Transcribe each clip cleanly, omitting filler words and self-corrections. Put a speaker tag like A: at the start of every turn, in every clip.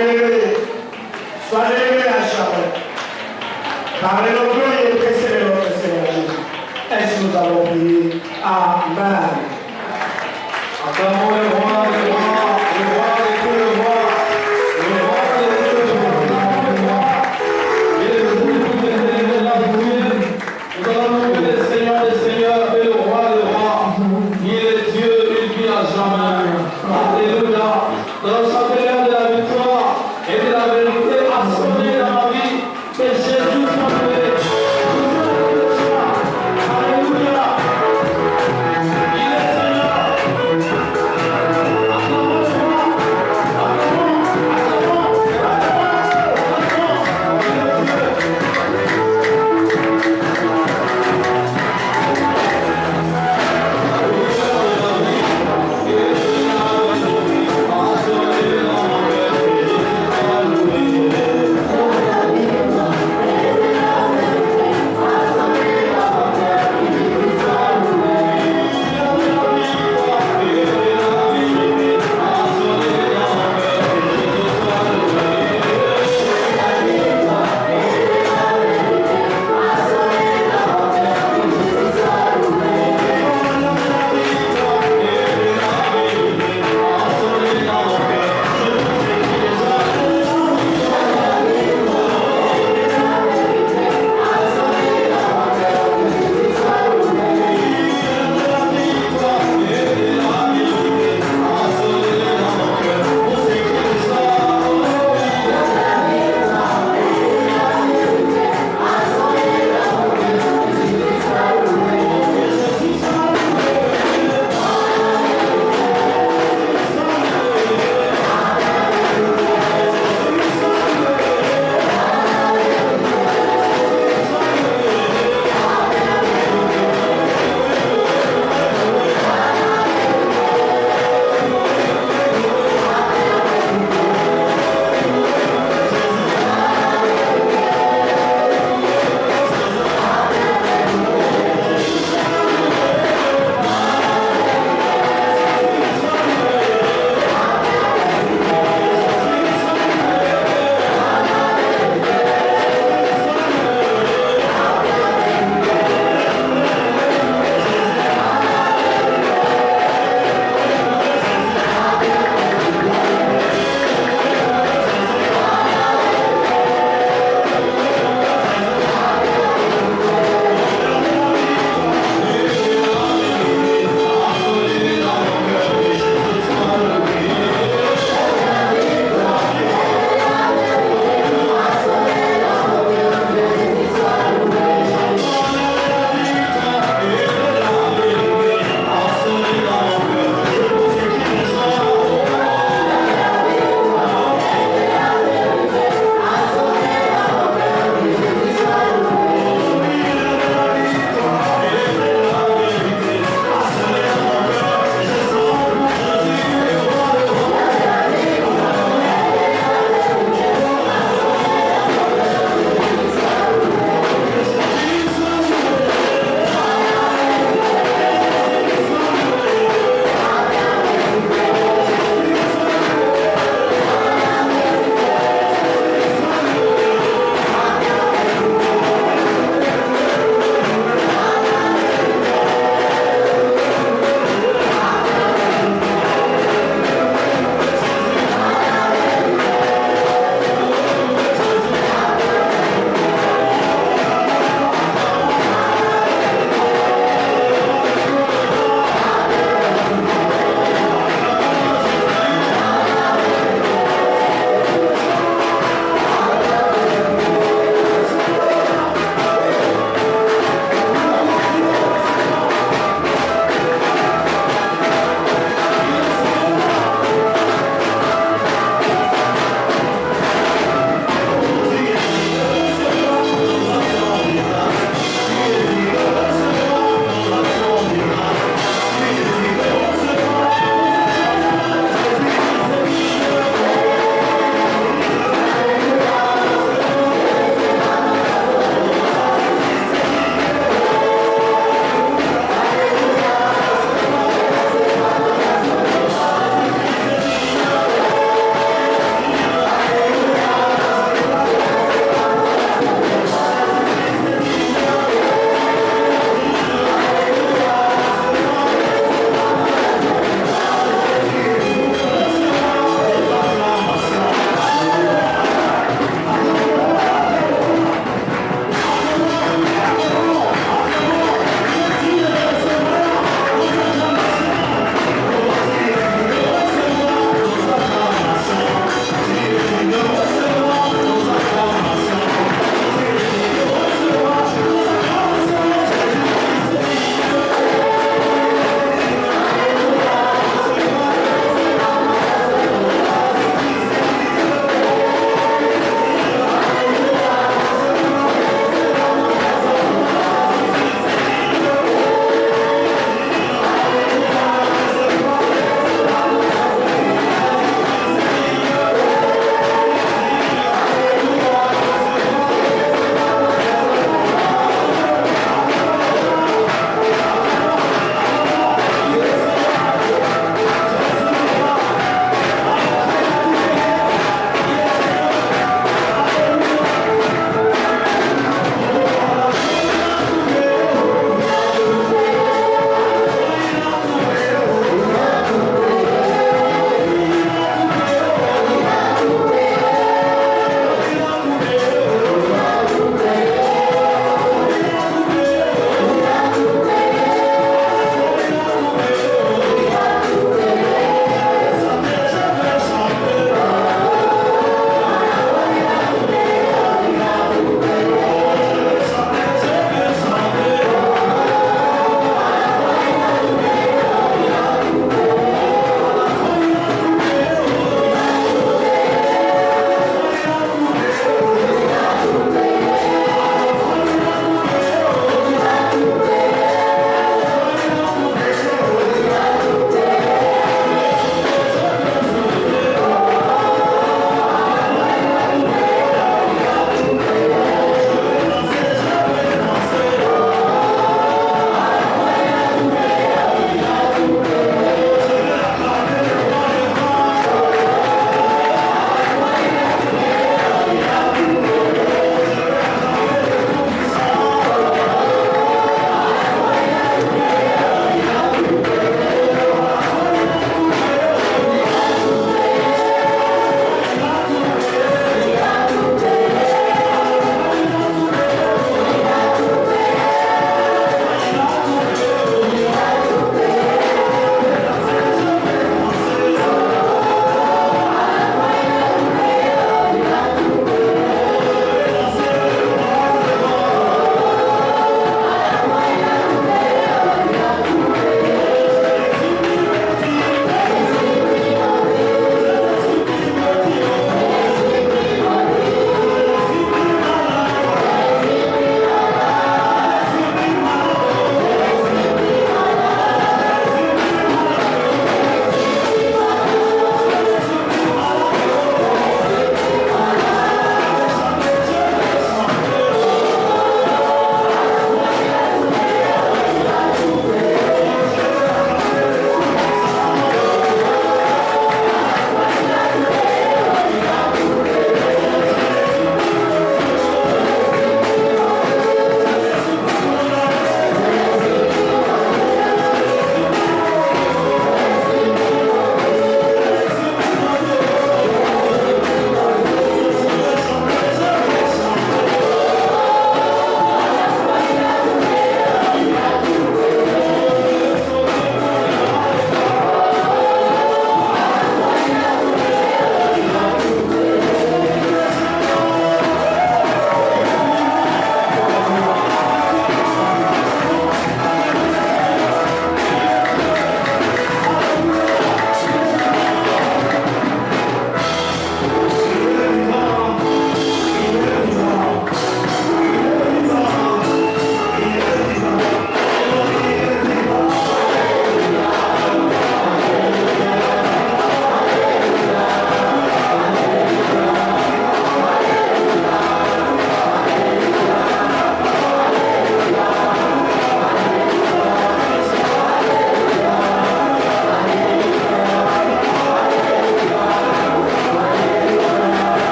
A: élevé. Sois élevé à jamais. Par le nom et précédé notre Seigneur Jésus. Ainsi nous avons prié. Amen.
B: Acclamons le roi, le roi, le roi de tout le roi, le roi de tout le roi, et le tout de la prière. Nous allons louer le Seigneur des seigneurs et le roi des rois. Il est Dieu, il vit à jamais. Alléluia. Nous allons chanter l'air de la victoire et de la vérité a sonné dans ma vie que Jésus soit loué. Alléluia. Il est Seigneur. Alléluia.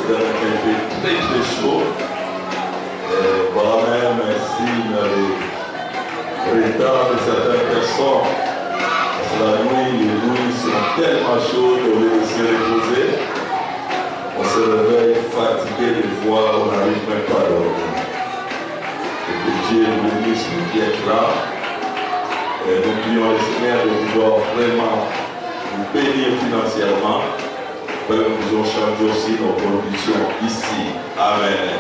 C: c'est un fait très très chaud. Voilà même signe de retard de certaines personnes. Parce que la nuit, les nuits sont tellement chaudes au lieu de se reposer. On se réveille fatigué des fois, on n'arrive même pas à dormir. Et que Dieu nous bénisse pour qui est là. Et nous prions le Seigneur de pouvoir vraiment nous bénir financièrement. Nous avons changé aussi nos conditions ici. Amen.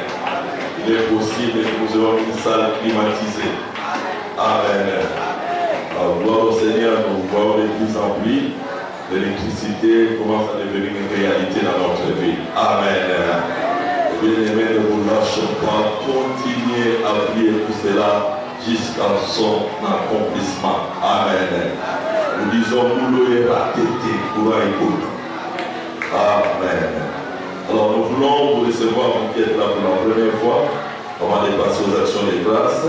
C: Il est possible que nous ayons une salle climatisée. Amen. Alors, gloire au Seigneur, nous voyons de plus en plus. L'électricité commence à devenir une réalité dans notre vie. Amen. Bien-aimés, ne vous lâchez pas. Continuez à prier pour cela jusqu'à son accomplissement. Amen. Nous disons, nous l'aurons tété pour un écoute. Amen. Alors nous voulons vous recevoir, vous qui êtes là pour la première fois, avant de passer aux actions de grâce.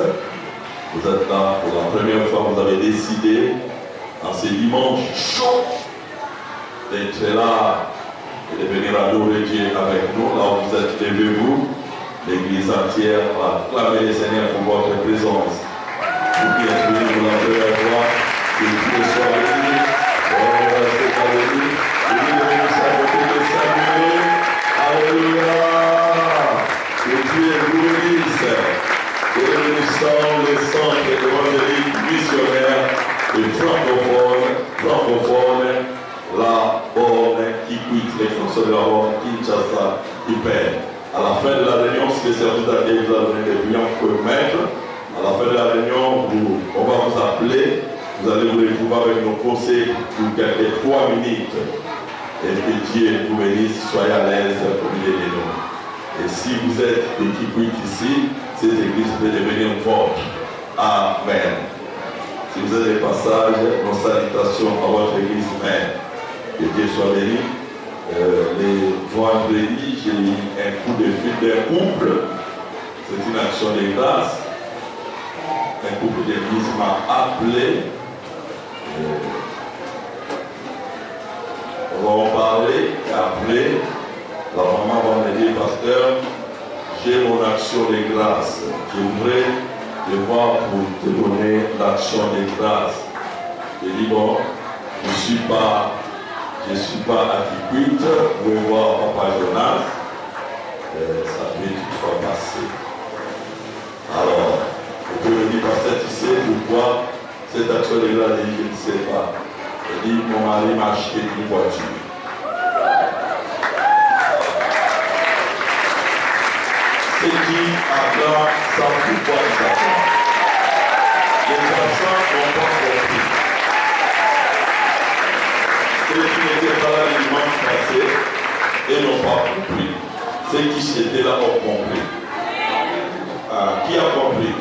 C: Vous êtes là pour la première fois, vous avez décidé, en ce dimanche chaud, d'être là et de venir adorer Dieu avec nous. Là où vous êtes, levez-vous. L'église entière va acclamer le Seigneur pour votre présence. Vous qui êtes venus pour la première fois, que Dieu soit béni. Restez avec nous. Alléluia. Que Dieu vous bénisse. Et nous sommes le centre évangélique missionnaire et francophone, la borne qui quitte les fonctions de la borne Kinshasa, Hyper. À la fin de la réunion, si le service d'accueil vous a donné des billets que mettre, à la fin de la réunion, on va vous appeler. Vous allez vous retrouver avec nos conseils pour quelques 3 minutes. Et que Dieu vous bénisse, soyez à l'aise au milieu de nous. Et si vous êtes équipé ici, cette église peut devenir vôtre. Amen. Si vous avez des passages, nos salutations à votre église mère. Que Dieu soit béni. Les vendredis, j'ai eu un coup de fil d'un couple. C'est une action de grâce. Un couple d'église m'a appelé. On va en parler et après, la maman va me dire, pasteur, j'ai mon action de grâce. Je voudrais te voir pour te donner l'action de grâce. Je dis, bon, je ne suis pas attribute, vous pouvez voir Papa Jonas, ça peut toutefois passer. Alors, vous pouvez me dire, pasteur, tu sais pourquoi cette action de grâce, je ne sais pas. Je dis, mon mari m'a acheté une voiture. Ce qui acclame sans pourquoi ils attendent. Les personnes n'ont pas compris. Ceux qui n'étaient pas là le dimanche passé et n'ont pas compris. Ceux qui étaient là ont compris. Qui a compris?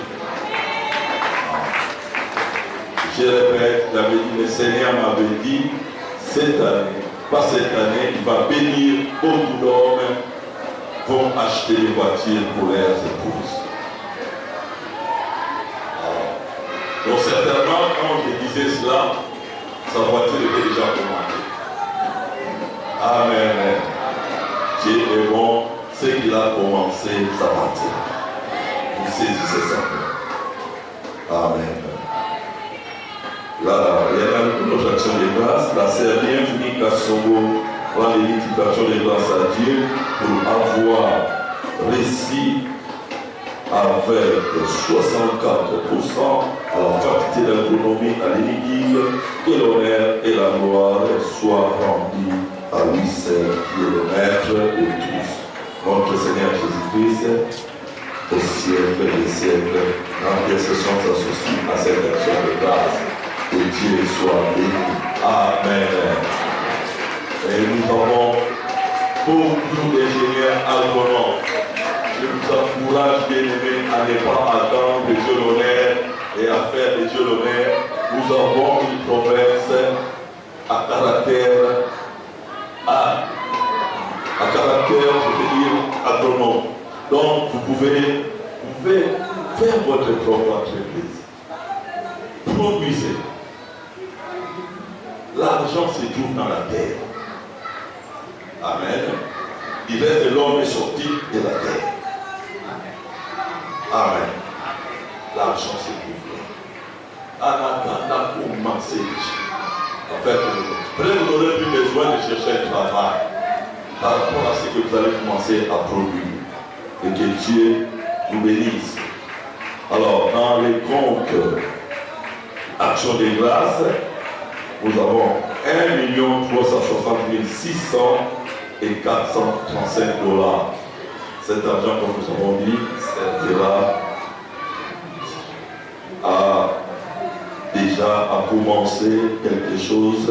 C: Je répète, j'avais dit, le Seigneur m'avait dit, cette année, pas cette année, il va bénir beaucoup d'hommes vont acheter des voitures pour leurs épouses. Donc certainement, quand je disais cela, sa voiture était déjà commandée. Amen. Dieu est bon, ce qu'il a commencé, ça partir. Vous saisissez ça. Amen. Là, il y a une autre action de grâce. La sœur Bienvenue Kassongo rend les multiplications de grâce à Dieu pour avoir réussi avec 64% à la faculté d'économie à l'Énigme, que l'honneur et la gloire soient rendus à lui seul qui est le maître de tous. Notre Seigneur Jésus-Christ, au siècle des siècles, l'intercession s'associe à cette action de grâce. Que Dieu soit béni. Amen. Et nous avons beaucoup d'ingénieurs agronomes. Je vous encourage, bien-aimés, à ne pas attendre de Dieu l'honneur et à faire de Dieu l'honneur. Nous avons une province à caractère, je veux dire, agronome. Donc, vous pouvez faire votre propre entreprise. Produisez. L'argent se trouve dans la terre. Amen. il reste de l'homme est sorti de la terre. Amen. L'argent c'est pour vous. En attendant commencer déjà. En fait, peut-être vous n'aurez plus besoin de chercher un travail par rapport à ce que vous allez commencer à produire. Et que Dieu vous bénisse. Alors, dans les comptes Action de grâce, nous avons 1 360 600 et 435 $. Cet argent, comme nous avons dit, servira déjà à commencer quelque chose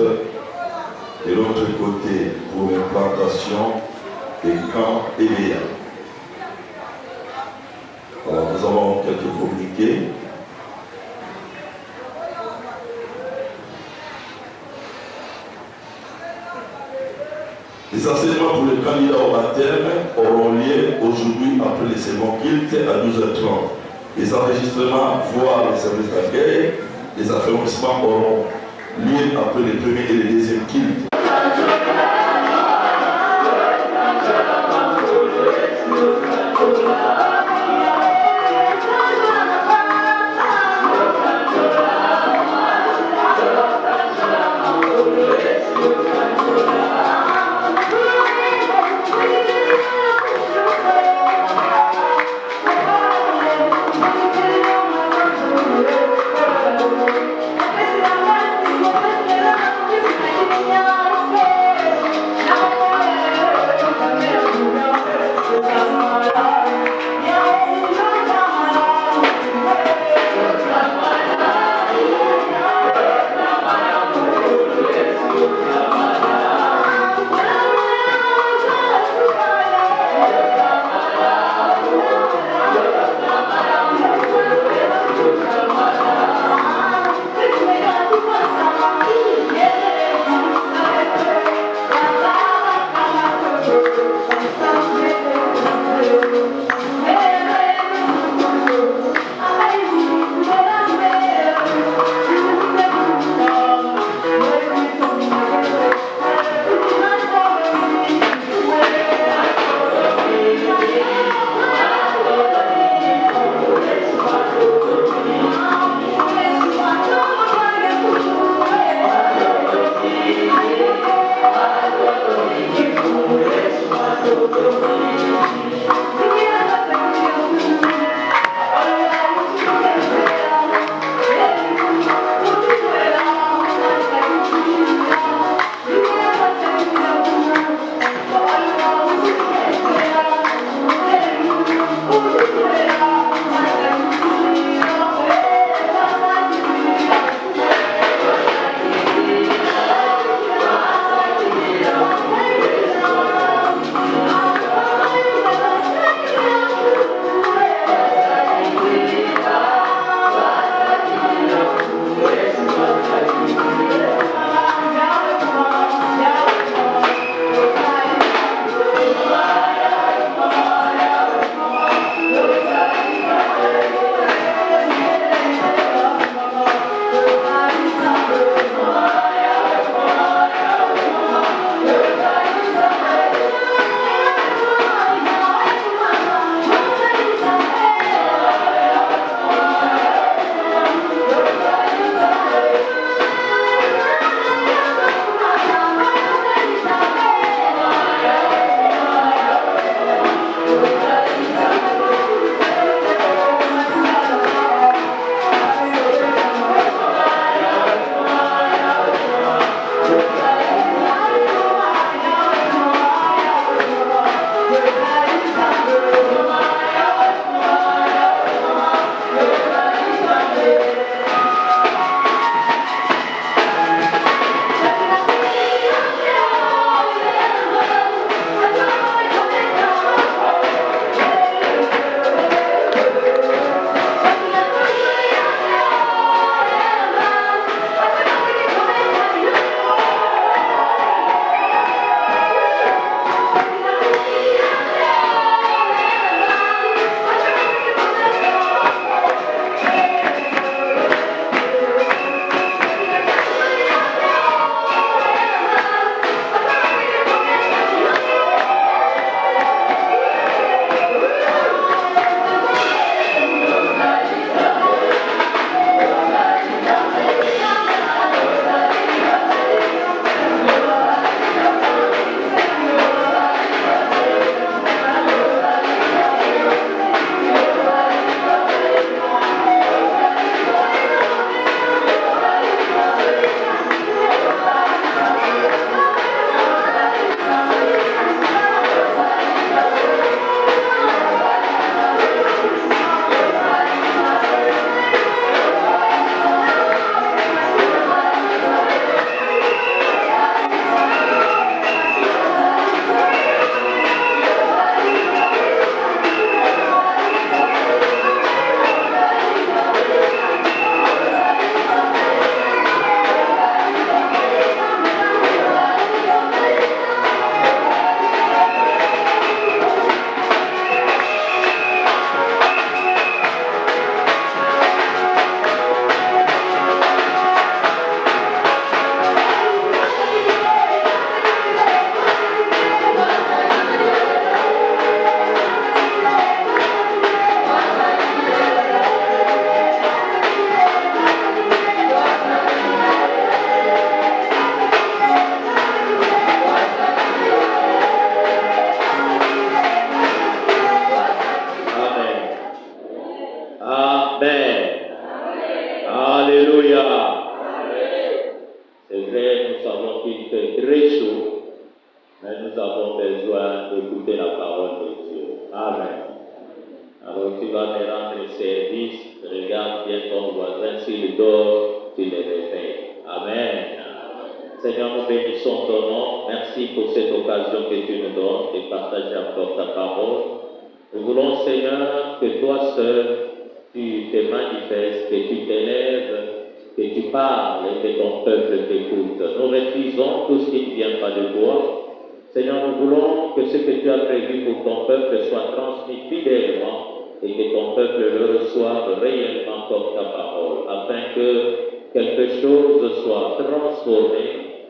C: de l'autre côté pour l'implantation des camps EBA. Alors, nous avons quelques communiqués. Les enseignements pour les candidats au baptême auront lieu aujourd'hui après les sermons cultes à 12h30. Les enregistrements, voire les services d'accueil, les affermissements auront lieu après les premiers et les deuxièmes cultes.
D: Yeah. Amen. Alléluia. C'est vrai, nous savons qu'il fait très chaud, mais nous avons besoin d'écouter la parole de Dieu. Amen. Alors tu vas me rendre service, regarde bien ton voisin, s'il dort, tu le réveilles. Amen. Seigneur, nous bénissons ton nom. Merci pour cette occasion que tu nous donnes de partager encore ta parole. Nous voulons, Seigneur, que toi seul, tu te manifestes, que tu t'élèves, que tu parles et que ton peuple t'écoute. Nous refusons tout ce qui ne vient pas de toi. Seigneur, nous voulons que ce que tu as prévu pour ton peuple soit transmis fidèlement et que ton peuple le reçoive réellement comme ta parole, afin que quelque chose soit transformé,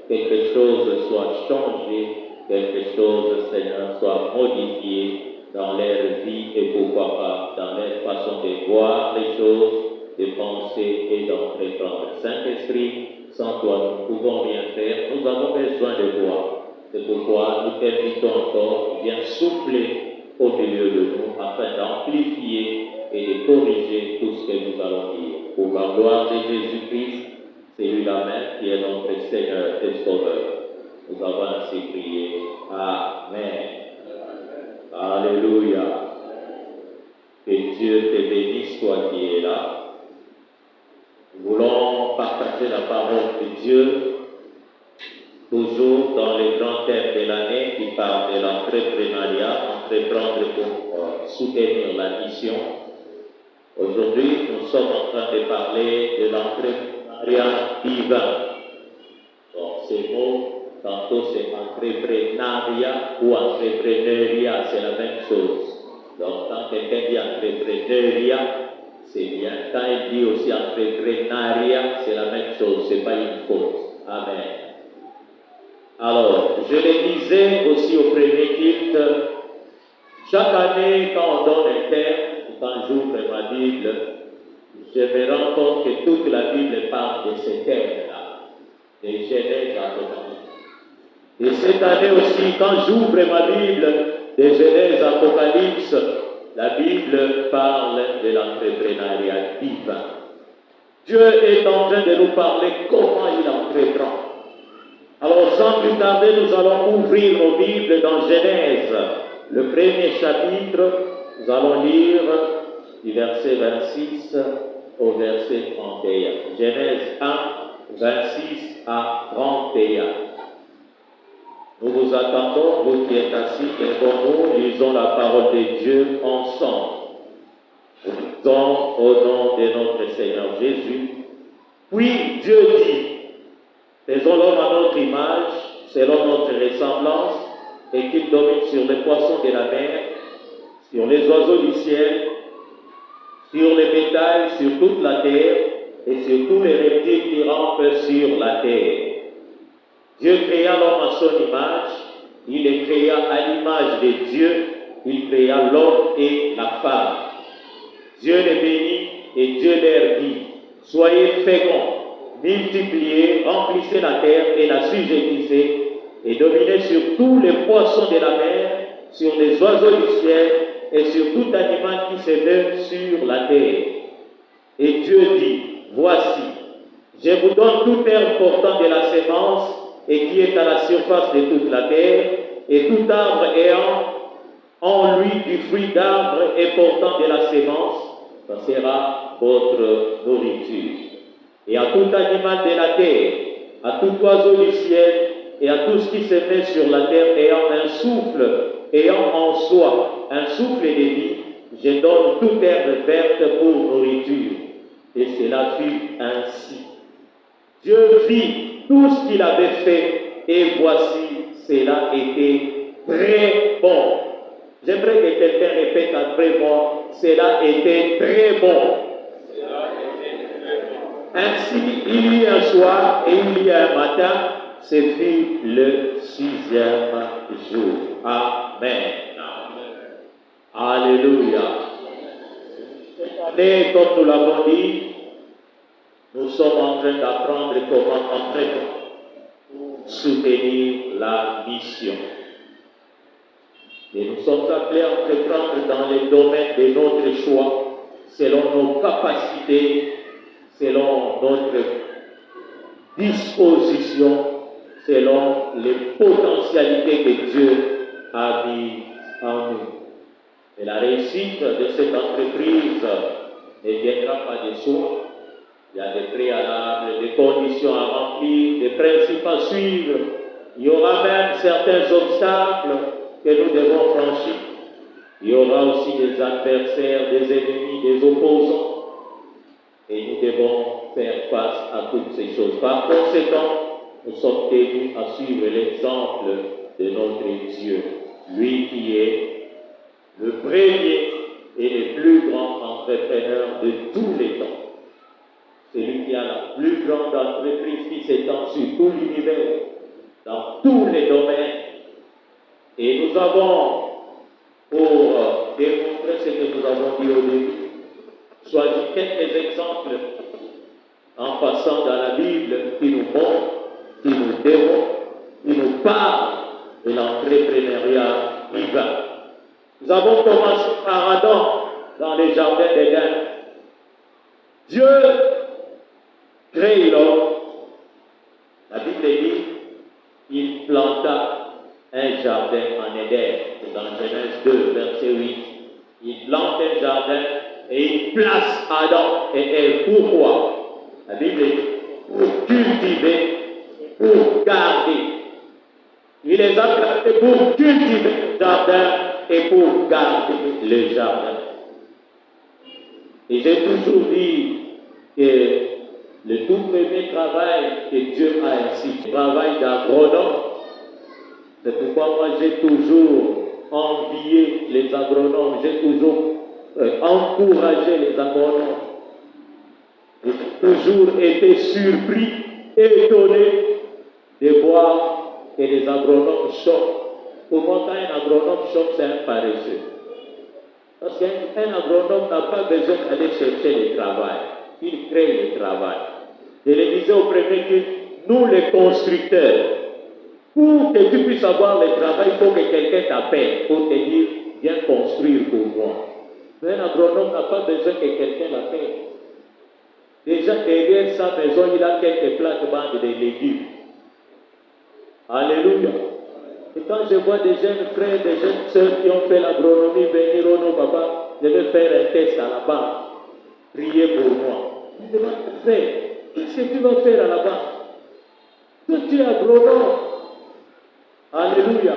D: quelque chose soit changé, quelque chose, Seigneur, soit modifié dans leur vie et pourquoi pas dans leur façon de voir les choses, de penser et d'entreprendre. Saint-Esprit, sans toi, nous ne pouvons rien faire. Nous avons besoin de toi. C'est pourquoi nous t'invitons encore, viens souffler au milieu de nous afin d'amplifier et de corriger tout ce que nous allons dire. Pour la gloire de Jésus-Christ, c'est lui-même qui est notre Seigneur et Sauveur. Nous avons ainsi prié. Amen. Alléluia. Que Dieu te bénisse, toi qui es là. Nous voulons partager la parole de Dieu, toujours dans les grands thèmes de l'année qui parlent de l'entrepreneuriat, entreprendre pour soutenir la mission. Aujourd'hui, nous sommes en train de parler de l'entrepreneuriat divin. Donc, ces mots, tantôt c'est entrepreneuriat ou entrepreneuriat, c'est la même chose. Donc, quand quelqu'un dit entrepreneuriat, c'est bien. Quand il dit aussi entrepreneuriat, c'est la même chose, c'est pas une faute. Amen. Alors, je le disais aussi au premier titre, chaque année, quand on donne un thème, quand j'ouvre ma Bible, je me rends compte que toute la Bible parle de ce thème-là, de Genèse à Apocalypse. Et cette année aussi, quand j'ouvre ma Bible, de Genèse à Apocalypse, la Bible parle de l'entrepreneuriat divin. Dieu est en train de nous parler comment il entreprend. Alors, sans plus tarder, nous allons ouvrir nos Bibles dans Genèse, le premier chapitre. Nous allons lire du verset 26 au verset 31. Genèse 1, 26 à 31. Nous vous attendons, vous qui êtes assis, et pour nous, lisons la parole de Dieu ensemble. Nous disons au nom de notre Seigneur Jésus. Puis Dieu dit, faisons l'homme à notre image, selon notre ressemblance, et qu'il domine sur les poissons de la mer, sur les oiseaux du ciel, sur les bétails, sur toute la terre, et sur tous les reptiles qui rampent sur la terre. Dieu créa l'homme à son image, il les créa à l'image de Dieu, il créa l'homme et la femme. Dieu les bénit et Dieu leur dit, soyez féconds, multipliez, remplissez la terre et la sujettissez, et dominez sur tous les poissons de la mer, sur les oiseaux du ciel, et sur tout animal qui se meut sur la terre. Et Dieu dit, voici, je vous donne tout herbe portant de la sémence, et qui est à la surface de toute la terre, et tout arbre ayant en lui du fruit d'arbre et portant de la sémence, ça sera votre nourriture. Et à tout animal de la terre, à tout oiseau du ciel, et à tout ce qui se met sur la terre ayant un souffle, ayant en soi un souffle de vie, je donne toute herbe verte pour nourriture. Et cela fut ainsi. Dieu vit tout ce qu'il avait fait, et voici, cela était très bon. J'aimerais que quelqu'un répète après moi, cela était très bon. Ainsi, il y a un soir et il y a un matin, ce fut le 6e jour. Amen. Alléluia. Et comme nous l'avons dit, nous sommes en train d'apprendre comment entreprendre pour soutenir la mission. Et nous sommes appelés à entreprendre dans les domaines de notre choix, selon nos capacités qualité selon notre disposition, selon les potentialités que Dieu a mis en nous. Et la réussite de cette entreprise ne viendra pas de soi. Il y a des préalables, des conditions à remplir, des principes à suivre. Il y aura même certains obstacles que nous devons franchir. Il y aura aussi des adversaires, des ennemis, des opposants. Et nous devons faire face à toutes ces choses. Par conséquent, nous sommes tenus à suivre l'exemple de notre Dieu, lui qui est le premier et le plus grand entrepreneur de tous les temps. C'est lui qui a la plus grande entreprise qui s'étend sur tout l'univers, dans tous les domaines. Et nous avons, pour démontrer ce que nous avons dit au début, choisi quelques exemples en passant dans la Bible qui nous montrent, qui nous démontrent, qui nous parlent de l'entrepreneuriat divin. Nous avons commencé par Adam dans les jardins d'Éden. Dieu crée l'homme. La Bible dit il planta un jardin en Éden. C'est dans Genèse 2, verset 8. Il plante un jardin et il place Adam et Ève. Pourquoi? La Bible dit pour cultiver, pour garder. Il les a plantés pour cultiver le jardin et pour garder le jardin. Et j'ai toujours dit que le tout premier travail que Dieu a institué, le travail d'agronome, c'est pourquoi moi j'ai toujours envié les agronomes, j'ai toujours encouragé les agronomes. J'ai toujours été surpris, étonné de voir que les agronomes choquent. Pour moi, quand un agronome choque, c'est un paresseux. Parce qu'un agronome n'a pas besoin d'aller chercher le travail. Il crée le travail. Je le disais au premier culte, nous les constructeurs, pour que tu puisses avoir le travail, il faut que quelqu'un t'appelle pour te dire, viens construire pour moi. Mais un agronome n'a pas besoin que quelqu'un l'appelle. Déjà derrière sa maison, il a quelques plates-bandes de légumes. Alléluia. Et quand je vois des jeunes frères, des jeunes sœurs qui ont fait l'agronomie venir au nom, papa, je vais faire un test à la banque. Priez pour moi. Je demande, frère, qu'est-ce que tu vas faire à la banque? Toi, tu es agronome. Alléluia.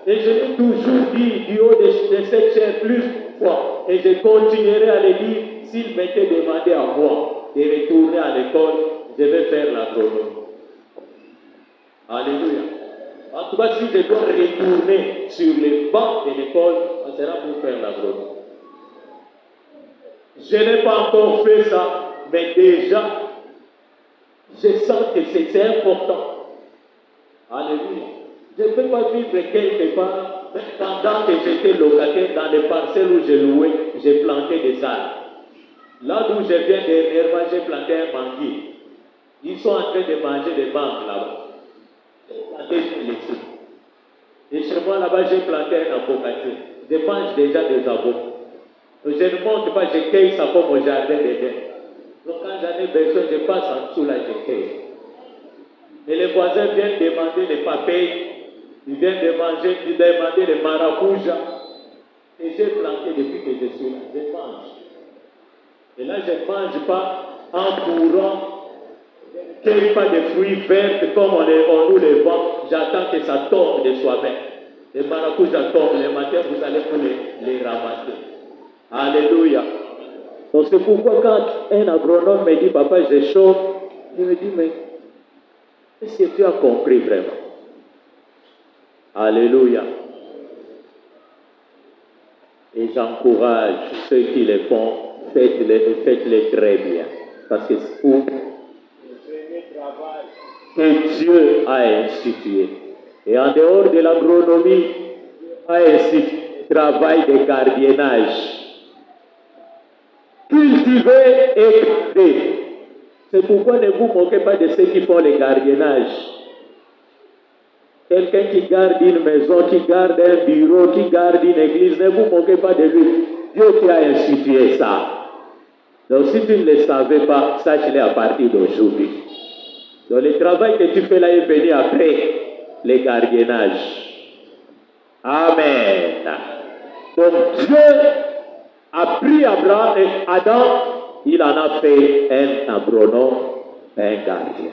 D: Et je l'ai toujours dit du haut de cette chair plus fois. Et je continuerai à le dire s'il m'était demandé à moi de retourner à l'école, je vais faire l'agronomie. Alléluia. En tout cas, si je dois retourner sur les bancs de l'école, ça sera pour faire l'agronomie. Je n'ai pas encore fait ça, mais déjà, je sens que c'est important. Alléluia. Je ne peux pas vivre quelque part, même pendant que j'étais locataire dans les parcelles où je louais, j'ai planté des arbres. Là d'où je viens dernièrement, j'ai planté un manguier. Ils sont en train de manger des mangues là-bas. J'ai planté, je l'ai laissé. Et chez moi là-bas, j'ai planté un avocatier. Je mange déjà des avocats. Je ne monte pas, je cueille ça comme au jardin d'Éden. Donc quand j'en ai besoin, je passe en dessous là, je cueille. Et les voisins viennent demander les papayes, ils viennent demander les maracujas. Et j'ai planté depuis que je suis là, je mange. Et là, je ne mange pas en courant, je ne cueille pas des fruits verts comme on nous les vend. J'attends que ça tombe de soi-même. Les maracujas tombent, le matin, vous allez pour les ramasser. Alléluia. Donc c'est pourquoi quand un agronome me dit, papa, je chauffe, je me dis, mais est-ce que tu as compris vraiment? Alléluia. Et j'encourage ceux qui le font, faites-les très bien. Parce que c'est pour le premier travail que Dieu a institué. Et en dehors de l'agronomie, Dieu a institué le travail de gardiennage. Cultiver et garder. C'est pourquoi ne vous moquez pas de ceux qui font le gardiennage. Quelqu'un qui garde une maison, qui garde un bureau, qui garde une église, ne vous moquez pas de lui. Dieu qui a institué ça. Donc si tu ne le savais pas, sache-le à partir d'aujourd'hui. Donc le travail que tu fais là est venu après les gardiennages. Amen. Donc Dieu a pris Abraham et Adam, il en a fait un agronome, un gardien.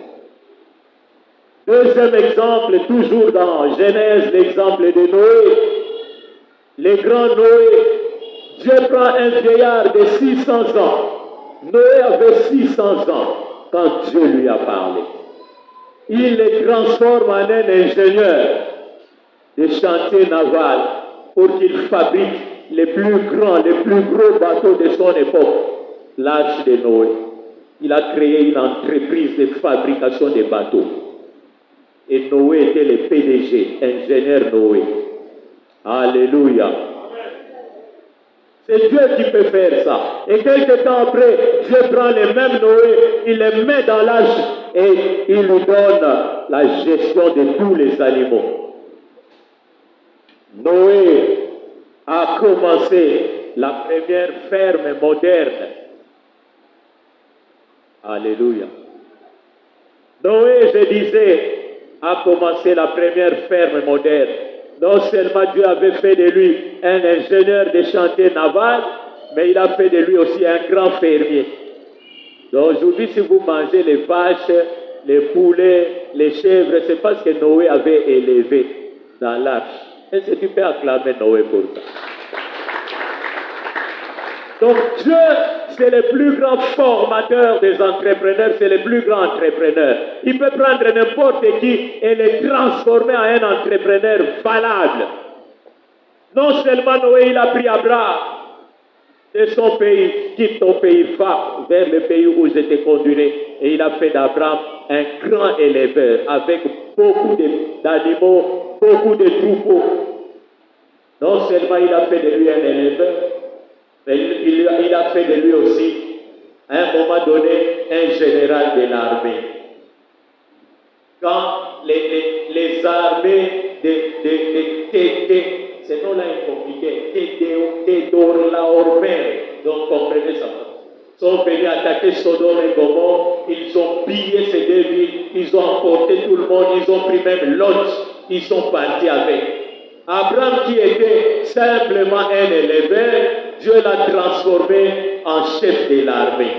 D: Deuxième exemple, toujours dans Genèse, l'exemple de Noé. Le grand Noé, Dieu prend un vieillard de 600 ans. Noé avait 600 ans quand Dieu lui a parlé. Il le transforme en un ingénieur de chantier naval pour qu'il fabrique les plus grands, les plus gros bateaux de son époque, l'arche de Noé. Il a créé une entreprise de fabrication de bateaux. Et Noé était le PDG, ingénieur Noé. Alléluia. C'est Dieu qui peut faire ça. Et quelque temps après, Dieu prend le même Noé, il le met dans l'arche et il lui donne la gestion de tous les animaux. Noé a commencé la première ferme moderne. Alléluia. Noé, je disais, a commencé la première ferme moderne. Non seulement Dieu avait fait de lui un ingénieur de chantier naval, mais il a fait de lui aussi un grand fermier. Donc aujourd'hui, si vous mangez les vaches, les poulets, les chèvres, c'est parce que Noé avait élevé dans l'arche. Est-ce que tu peux acclamer Noé pour ça? Donc Dieu, c'est le plus grand formateur des entrepreneurs, c'est le plus grand entrepreneur. Il peut prendre n'importe qui et le transformer en un entrepreneur valable. Non seulement Noé, il a pris Abraham de son pays, quitte ton pays, va vers le pays où je te conduirai. Et il a fait d'Abraham un grand éleveur avec beaucoup d'animaux, beaucoup de troupeaux. Non seulement il a fait de lui un éleveur, mais il a fait de lui aussi, à un moment donné, un général de l'armée. Quand les armées de ce nom-là est compliqué, donc comprenez ça, sont venus attaquer Sodome et Gomorrhe, ils ont pillé ces deux villes, ils ont emporté tout le monde, ils ont pris même Lot, ils sont partis avec. Abraham qui était simplement un éleveur, Dieu l'a transformé en chef de l'armée.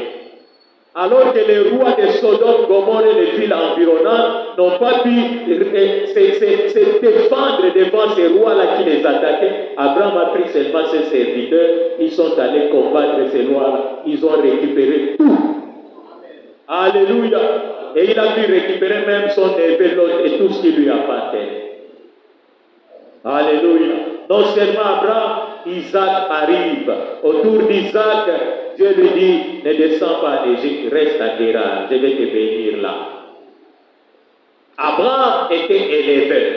D: Alors que les rois de Sodome, Gomorrhe et les villes environnantes n'ont pas pu se défendre devant ces rois-là qui les attaquaient, Abraham a pris seulement ses serviteurs, ils sont allés combattre ces rois-là, ils ont récupéré tout. Alléluia. Et il a pu récupérer même son neveu Lot et tout ce qui lui appartenait. Alléluia. Non seulement Abraham, Isaac arrive. Autour d'Isaac, Dieu lui dit, ne descends pas en Égypte, reste à Guérard, je vais te bénir là. Abraham était éleveur.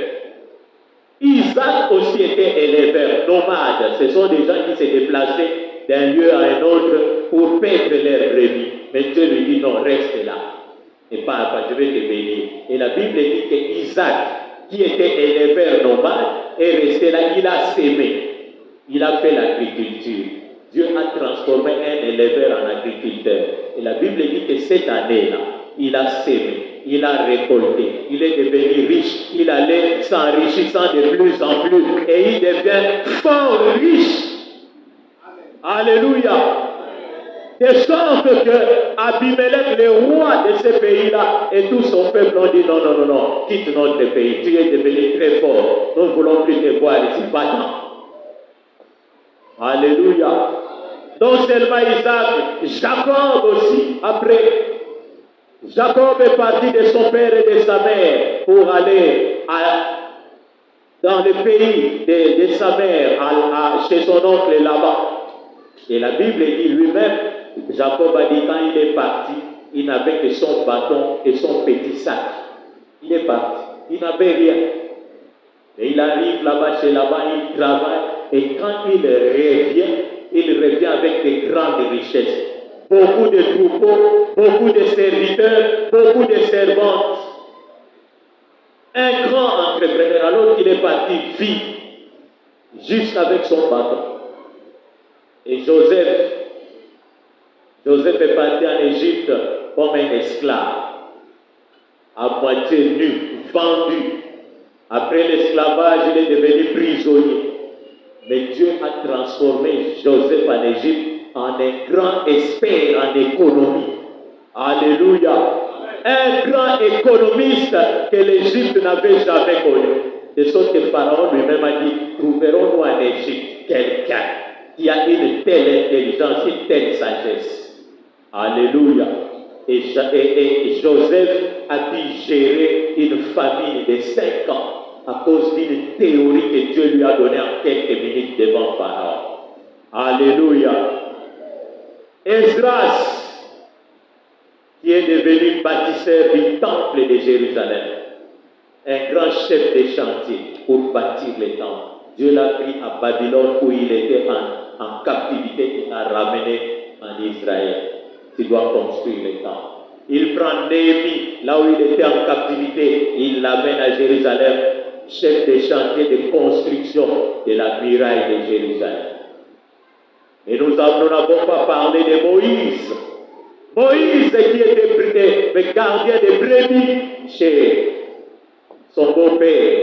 D: Isaac aussi était éleveur, nomade. Ce sont des gens qui se déplaçaient d'un lieu à un autre pour paître leurs brebis. Mais Dieu lui dit, non, reste là. Et pas, je vais te bénir. Et la Bible dit que Isaac, qui était éleveur nomade, est resté là, il a sémé. Il a fait l'agriculture. Dieu a transformé un éleveur en agriculteur. Et la Bible dit que cette année-là, il a sémé, il a récolté, il est devenu riche, il allait s'enrichissant de plus en plus et il devient fort riche. Alléluia. De sorte que Abimelech, le roi de ce pays-là, et tout son peuple ont dit non, quitte notre pays, tu es devenu très fort, nous ne voulons plus te voir ici, va-t'en. Alléluia. Non seulement Isaac, Jacob aussi, après. Jacob est parti de son père et de sa mère pour aller dans le pays de sa mère, chez son oncle là-bas. Et la Bible dit lui-même, Jacob a dit quand il est parti, il n'avait que son bâton et son petit sac. Il est parti, il n'avait rien. Et il arrive là-bas, chez là-bas, il travaille. Et quand il revient avec de grandes richesses. Beaucoup de troupeaux, beaucoup de serviteurs, beaucoup de servantes. Un grand entrepreneur, alors qu'il est parti vite, juste avec son bâton. Et Joseph Joseph est parti en Égypte comme un esclave, à moitié nu, vendu. Après l'esclavage, il est devenu prisonnier. Mais Dieu a transformé Joseph en Égypte en un grand expert en économie. Alléluia. Un grand économiste que l'Égypte n'avait jamais connu. De sorte que Pharaon lui-même a dit, trouverons-nous en Égypte quelqu'un qui a une telle intelligence, une telle sagesse. Alléluia. Et Joseph a pu gérer une famille de 5 ans à cause d'une théorie que Dieu lui a donnée en quelques minutes devant Pharaon. Alléluia. Esdras, qui est devenu bâtisseur du temple de Jérusalem, un grand chef de chantier pour bâtir le temple. Dieu l'a pris à Babylone où il était en captivité, il l'a ramené en Israël. Tu dois construire le temple. Il prend Néhémie, là où il était en captivité, il l'amène à Jérusalem, chef de chantier de construction de la muraille de Jérusalem. Et nous n'avons pas parlé de Moïse. Moïse qui était le gardien des brebis chez son beau-père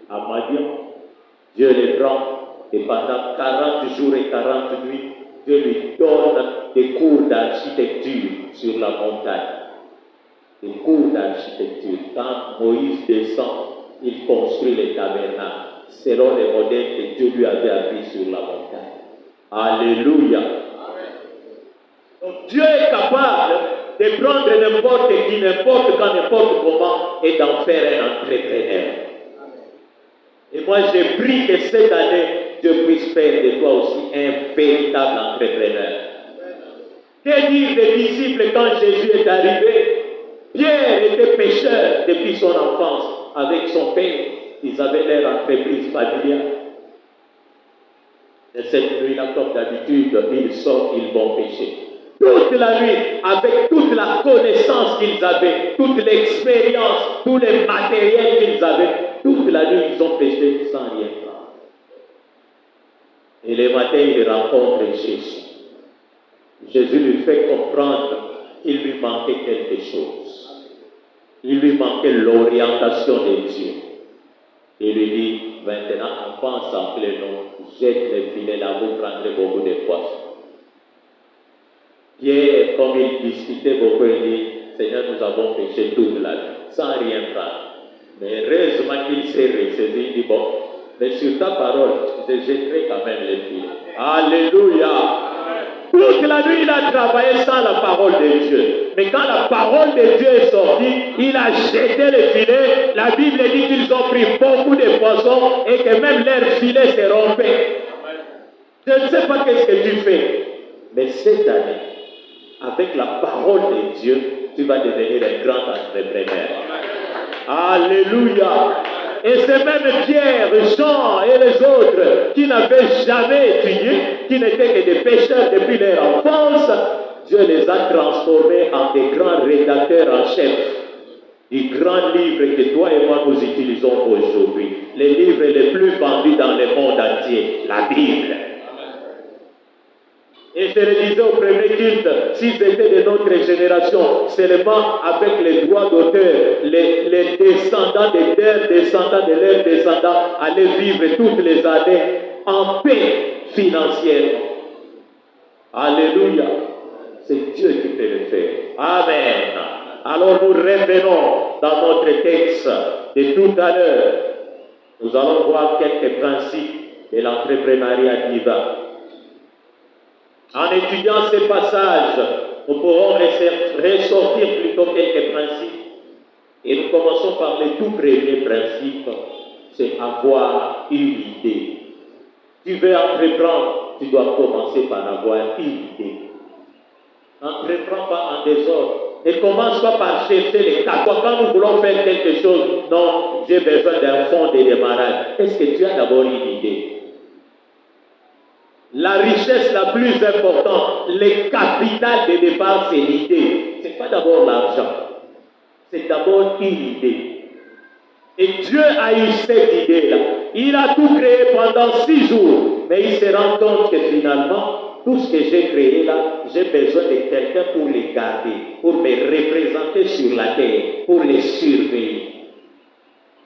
D: à Madian. Dieu le prend et pendant 40 jours et 40 nuits, Dieu lui donne des cours d'architecture sur la montagne. Des cours d'architecture. Quand Moïse descend, il construit les tabernacles selon les modèles que Dieu lui avait appris sur la montagne. Alléluia. Donc Dieu est capable de prendre n'importe qui, n'importe quand, n'importe comment et d'en faire un entrepreneur. Et moi j'ai pris que cette année, Dieu puisse faire de toi aussi un véritable entrepreneur. Que dire des disciples quand Jésus est arrivé? Pierre était pécheur depuis son enfance avec son père. Ils avaient leur entreprise familiale. Et cette nuit-là, comme d'habitude, ils sortent, ils vont pêcher. Toute la nuit, avec toute la connaissance qu'ils avaient, toute l'expérience, tout le matériel qu'ils avaient, toute la nuit, ils ont pêché sans rien prendre. Et le matin, ils rencontrent Jésus. Jésus lui fait comprendre qu'il lui manquait quelque chose. Il lui manquait l'orientation de Dieu. Il lui dit, maintenant, enfant, semblez-nous, jette les filets là, vous prendrez beaucoup de poissons. Pierre, comme il discutait beaucoup, il dit, Seigneur, nous avons péché toute la nuit, sans rien prendre. Mais heureusement qu'il s'est ressaisi, il dit, bon, mais sur ta parole, je jetterai quand même les filets. Alléluia! Toute la nuit, il a travaillé sans la parole de Dieu. Mais quand la parole de Dieu est sortie, il a jeté les filets. La Bible dit qu'ils ont pris beaucoup de poissons et que même leurs filets se rompaient. Je ne sais pas qu'est-ce que tu fais. Mais cette année, avec la parole de Dieu, tu vas devenir un grand entrepreneur. Alléluia! Et c'est même Pierre, Jean et les autres qui n'avaient jamais étudié, qui n'étaient que des pécheurs depuis leur enfance. Dieu les a transformés en des grands rédacteurs en chef du grand livre que toi et moi nous utilisons aujourd'hui. Les livres les plus vendus dans le monde entier, la Bible. Et je le disais au premier culte, s'ils étaient de notre génération, seulement avec les droits d'auteur, les descendants de leurs descendants allaient vivre toutes les années en paix financière. Alléluia. C'est Dieu qui peut le faire. Amen. Alors nous revenons dans notre texte de tout à l'heure. Nous allons voir quelques principes de l'entrepreneuriat divin. En étudiant ces passages, nous pourrons ressortir plutôt quelques principes. Et nous commençons par le tout premier principe, c'est avoir une idée. Tu veux entreprendre, tu dois commencer par avoir une idée. N'entreprends pas en désordre. Ne commence pas par chercher les cas. Quand nous voulons faire quelque chose, non, j'ai besoin d'un fonds de démarrage. Est-ce que tu as d'abord une idée? La richesse la plus importante, le capital de départ, c'est l'idée. Ce n'est pas d'abord l'argent. C'est d'abord une idée. Et Dieu a eu cette idée-là. Il a tout créé pendant 6 jours. Mais il se rend compte que finalement, tout ce que j'ai créé là, j'ai besoin de quelqu'un pour les garder, pour me représenter sur la terre, pour les surveiller.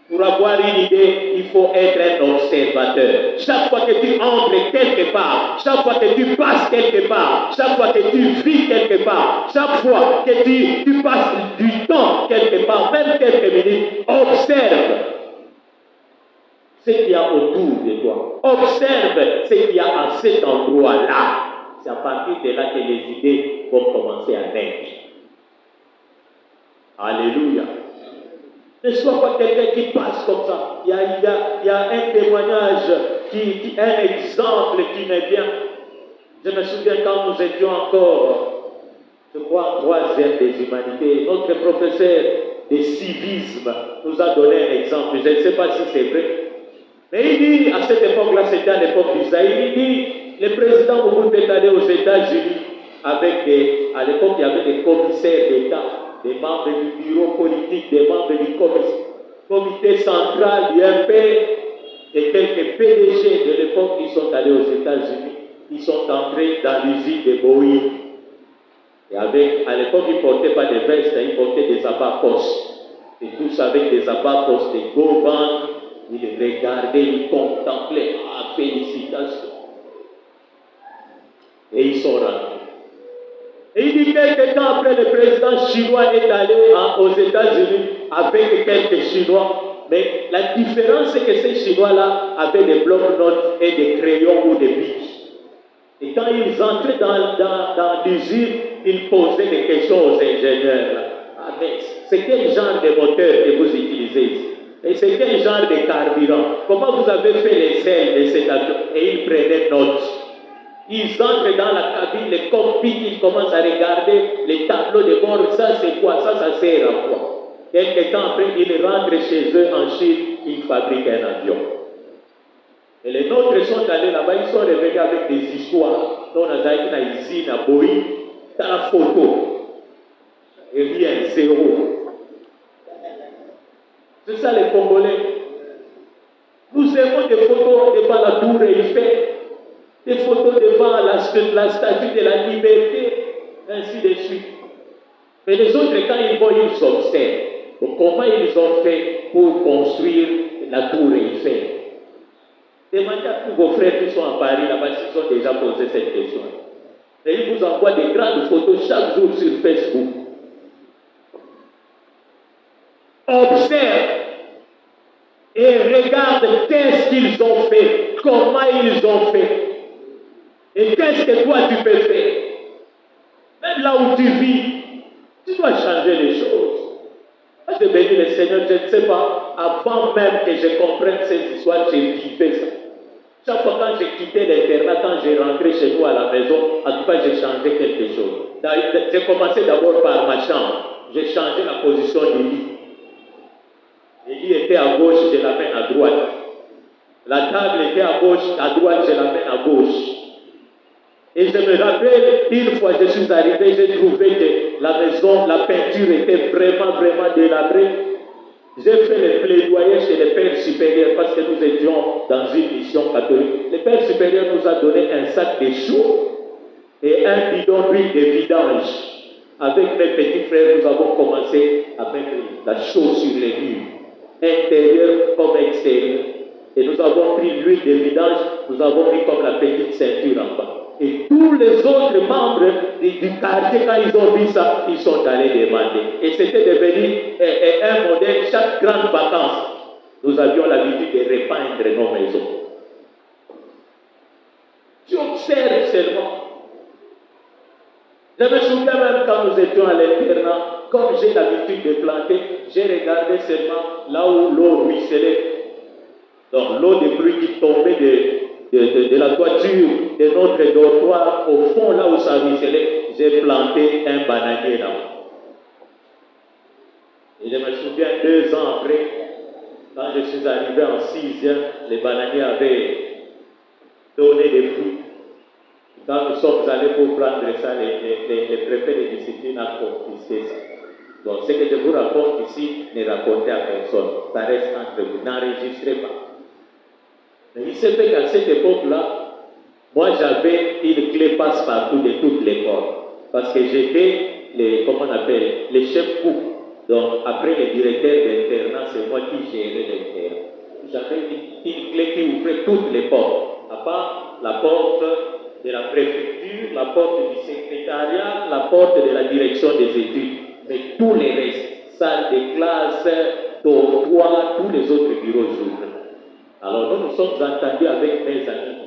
D: Pour avoir une idée, il faut être un observateur. Chaque fois que tu entres quelque part, chaque fois que tu passes quelque part, chaque fois que tu vis quelque part, chaque fois que tu passes du temps quelque part, même quelques minutes, observe ce qu'il y a autour de toi. Observe ce qu'il y a à cet endroit-là. C'est à partir de là que les idées vont commencer à naître. Alléluia. Ne sois pas quelqu'un qui passe comme ça. Il y a un témoignage, un exemple qui m'est bien. Je me souviens quand nous étions encore, je crois, en 3e des humanités, notre professeur de civisme nous a donné un exemple. Je ne sais pas si c'est vrai. Mais il dit, à cette époque-là, c'était à l'époque d'Isaïe, il dit, le président Mobutu est allé aux États-Unis avec à l'époque, il y avait des commissaires d'État, des membres du bureau politique, des membres du comité central du MP et quelques PDG de l'époque qui sont allés aux États-Unis. Ils sont entrés dans l'usine de Boeing. Et à l'époque, ils ne portaient pas de vestes, ils portaient des abats-postes. Et tous avec des abats-postes, des go-bands. Ils regardaient, ils contemplaient, félicitations. Et ils sont rentrés. Et il dit quelques temps après, le président chinois est allé aux États-Unis avec quelques Chinois. Mais la différence, c'est que ces Chinois-là avaient des blocs-notes et des crayons ou des bics. Et quand ils entraient dans l'usine, ils posaient des questions aux ingénieurs. Ah, mais c'est quel genre de moteur que vous utilisez ici? Et c'est quel genre de carburant? Comment vous avez fait les ailes de cet avion? Et ils prenaient note. Ils entrent dans la cabine, les cockpits, ils commencent à regarder les tableaux de bord. Ça, c'est quoi? Ça sert à quoi? Quelques temps après, ils rentrent chez eux en Chine, ils fabriquent un avion. Et les nôtres sont allés là-bas, ils sont revenus avec des histoires. Donc, on a dit dans l'usine à Boeing, dans la photo. Et rien, zéro. C'est ça les Congolais. Nous aimons des photos devant la tour Eiffel, des photos devant la statue de la liberté, ainsi de suite. Mais les autres, quand ils vont, ils observent. Donc, comment ils ont fait pour construire la tour Eiffel? Demandez à tous vos frères qui sont à Paris là-bas s'ils ont déjà posé cette question. Et ils vous envoient des grandes photos chaque jour sur Facebook. Observe et regarde qu'est-ce qu'ils ont fait, comment ils ont fait. Et qu'est-ce que toi tu peux faire? Même là où tu vis, tu dois changer les choses. Moi, je bénis le Seigneur, je ne sais pas, avant même que je comprenne ces histoires, j'ai vivais ça. Chaque fois quand j'ai quitté l'internat, quand j'ai rentré chez nous à la maison, en tout cas, j'ai changé quelque chose. J'ai commencé d'abord par ma chambre. J'ai changé la position du lit. Le lit était à gauche, je l'amène à droite. La table était à gauche, à droite, je l'amène à gauche. Et je me rappelle, une fois je suis arrivé, j'ai trouvé que la maison, la peinture était vraiment, vraiment délabrée. J'ai fait le plaidoyer chez les pères supérieurs parce que nous étions dans une mission catholique. Le père supérieur nous a donné un sac de choux et un bidon d'huile de vidange. Avec mes petits frères, nous avons commencé à mettre la chaux sur les murs, intérieur comme extérieur. Et nous avons pris l'huile de vidange, nous avons mis comme la petite ceinture en bas. Et tous les autres membres du quartier, quand ils ont vu ça, ils sont allés demander. Et c'était devenu un modèle. Chaque grande vacance, nous avions l'habitude de repeindre nos maisons. Tu observes seulement. Je me souviens même quand nous étions à l'internat, comme j'ai l'habitude de planter, j'ai regardé seulement là où l'eau ruisselait. Donc l'eau de pluie qui tombait de la toiture de notre dortoir, au fond là où ça ruisselait, j'ai planté un bananier là. Et je me souviens 2 ans après, quand je suis arrivé en 6e, les bananiers avaient donné des fruits. Quand nous sommes allés pour prendre ça, les préfets de discipline ont confisqué ça. Donc ce que je vous raconte ici, ne racontez à personne. Ça reste entre vous. N'enregistrez pas. Mais il s'est fait qu'à cette époque-là, Moi, j'avais une clé passe-partout de toutes les portes. Parce que j'étais, les chefs cook. Donc, après les directeurs d'internat, c'est moi qui gérais l'internat. J'avais une clé qui ouvrait toutes les portes. À part la porte de la préfecture, la porte du secrétariat, la porte de la direction des études. Mais tous les restes, salles de classe, dortoirs, tous les autres bureaux s'ouvrent. Alors nous sommes entendus avec mes amis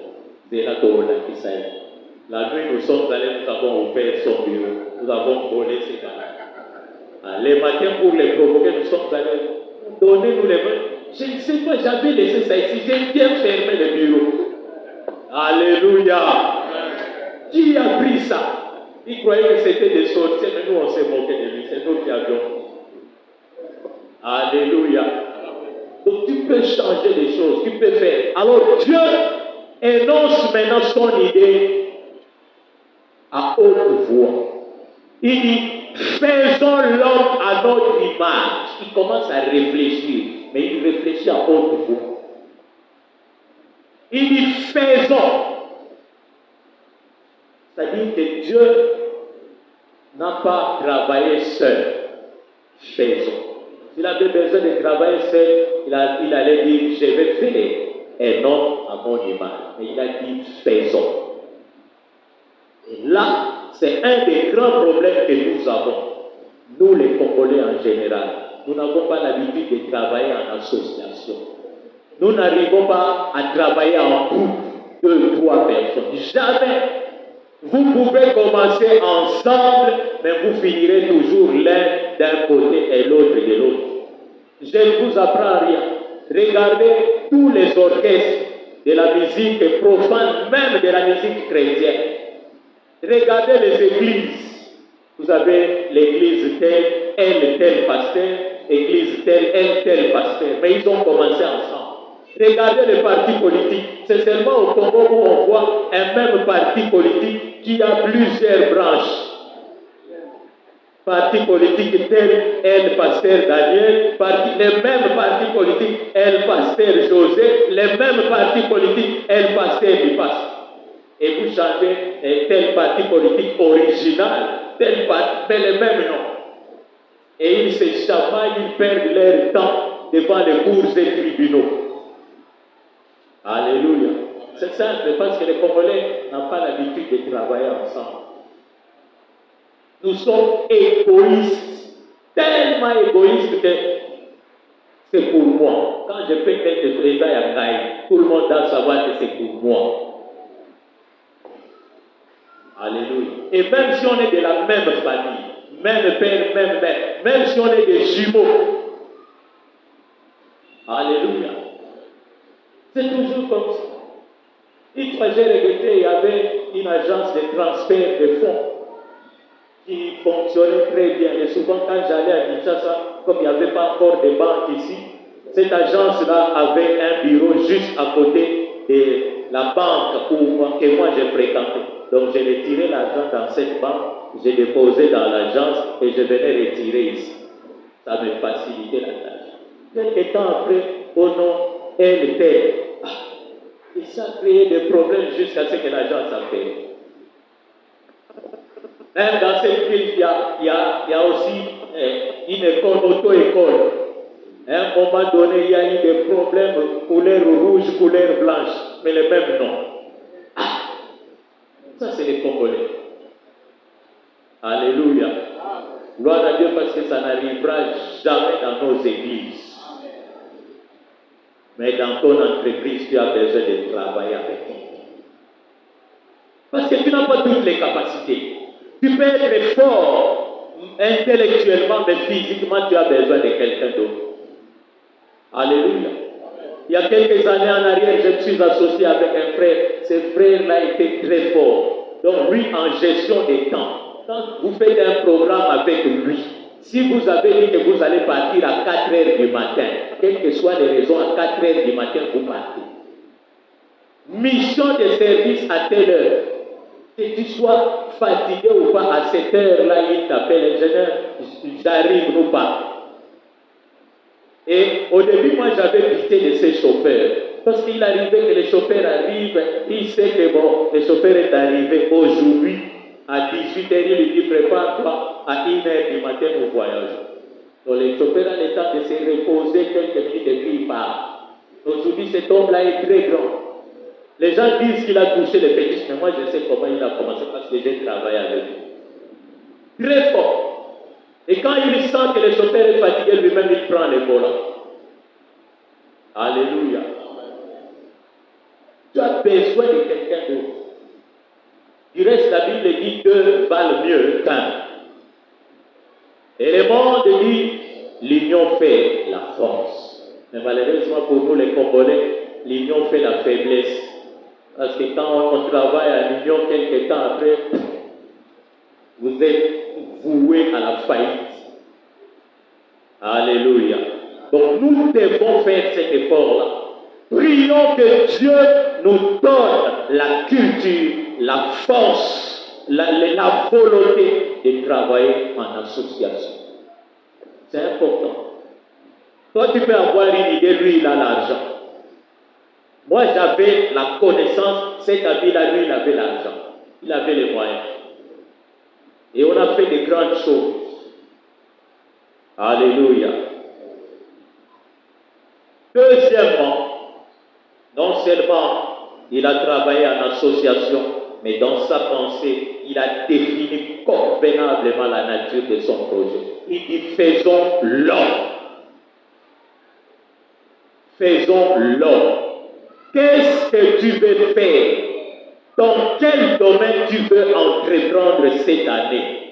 D: de la Tola qui s'aiment. La nuit, nous sommes allés, nous avons ouvert son bureau. Nous avons volé ses camarades. Les matins, pour les provoquer, nous sommes allés donner nous les mains. Je ne sais pas, j'avais laissé ça ici. J'ai bien fermé le bureau. Alléluia. Qui a pris ça? Il croyait que c'était des sorciers, mais nous, on s'est moqué de lui. C'est nous qui avions. Alléluia. Donc tu peux changer les choses, tu peux faire. Alors Dieu énonce maintenant son idée à haute voix. Il dit, faisons l'homme à notre image. Il commence à réfléchir, mais il réfléchit à haute voix. Il dit, faisons. C'est-à-dire que Dieu n'a pas travaillé seul. Faisons. S'il avait besoin de travailler seul, il allait dire, je vais faire un homme à mon image. Mais il a dit, faisons. Et là, c'est un des grands problèmes que nous avons, nous les Congolais en général. Nous n'avons pas l'habitude de travailler en association. Nous n'arrivons pas à travailler en groupe, 2, 3 personnes. Jamais. Vous pouvez commencer ensemble, mais vous finirez toujours l'un d'un côté et l'autre de l'autre. Je ne vous apprends rien. Regardez tous les orchestres de la musique profane, même de la musique chrétienne. Regardez les églises. Vous avez l'église telle, tel pasteur, église telle, tel pasteur. Mais ils ont commencé ensemble. Regardez les partis politiques. C'est seulement au Congo où on voit un même parti politique qui a plusieurs branches. Parti politique tel, pasteur Daniel, les mêmes partis politiques, pasteur José, les mêmes partis politiques, pasteur Bipas. Et vous changez tel parti politique original, tel parti, mais les mêmes noms. Et ils se chamaillent, ils perdent leur temps devant les cours et tribunaux. Alléluia. C'est simple parce que les Congolais n'ont pas l'habitude de travailler ensemble. Nous sommes égoïstes, tellement égoïstes que c'est pour moi. Quand je fais quelque chose à Gaï, tout le monde doit savoir que c'est pour moi. Alléluia. Et même si on est de la même famille, même père, même mère, même si on est des jumeaux, alléluia. C'est toujours comme ça. Une fois j'ai regretté, il y avait une agence de transfert de fonds qui fonctionnait très bien. Et souvent, quand j'allais à Kinshasa, comme il n'y avait pas encore de banque ici, cette agence-là avait un bureau juste à côté de la banque que moi j'ai fréquenté. Donc, j'ai retiré l'argent dans cette banque, j'ai déposé dans l'agence et je venais retirer ici. Ça me facilitait la tâche. Quelques temps après, oh non, elle était. Et ça a créé des problèmes jusqu'à ce que l'agence a fait. Même dans cette ville, il y a aussi une école, auto-école. À un moment donné, il y a eu des problèmes, couleur rouge, couleur blanche, mais les mêmes noms. Ça, c'est les Congolais. Alléluia. Gloire à Dieu parce que ça n'arrivera jamais dans nos églises. Mais dans ton entreprise, tu as besoin de travailler avec eux. Parce que tu n'as pas toutes les capacités. Tu peux être fort intellectuellement, mais physiquement, tu as besoin de quelqu'un d'autre. Alléluia. Il y a quelques années en arrière, je me suis associé avec un frère. Ce frère-là était très fort. Donc, lui, en gestion des temps, quand vous faites un programme avec lui, si vous avez dit que vous allez partir à 4 heures du matin, quelles que soient les raisons, à 4 heures du matin, vous partez. Mission de service à telle heure. Que tu sois fatigué ou pas, à cette heure-là, il t'appelle ingénieur, j'arrive ou pas. Et au début, moi, j'avais pitié de ces chauffeurs. Parce qu'il arrivait que le chauffeur arrive, il sait que bon, le chauffeur est arrivé aujourd'hui à 18h, il lui dit prépare-toi, à 1h du matin nous voyageons. Donc le chauffeur a le temps de se reposer quelques minutes et puis il part. Aujourd'hui cet homme-là est très grand. Les gens disent qu'il a touché les fétiches, mais moi je sais comment il a commencé parce que j'ai travaillé avec lui. Très fort. Et quand il sent que le chauffeur est fatigué, lui-même il prend le volant. Alléluia. Tu as besoin de quelqu'un d'autre. Du reste, la Bible dit deux valent mieux qu'un. Et le monde dit l'union fait la force. Mais malheureusement pour nous les Congolais, l'union fait la faiblesse. Parce que quand on travaille à l'union, quelques temps après, vous êtes voué à la faillite. Alléluia. Donc nous devons faire cet effort-là. Prions que Dieu nous donne la culture, la force, la volonté de travailler en association. C'est important. Toi, tu peux avoir une idée, lui, il a l'argent. Moi, j'avais la connaissance, cet ami-là, lui, il avait l'argent. Il avait les moyens. Et on a fait de grandes choses. Alléluia. Deuxièmement, non seulement il a travaillé en association, mais dans sa pensée, il a défini convenablement la nature de son projet. Il dit, faisons l'homme. Faisons l'homme. Qu'est-ce que tu veux faire? Dans quel domaine tu veux entreprendre cette année?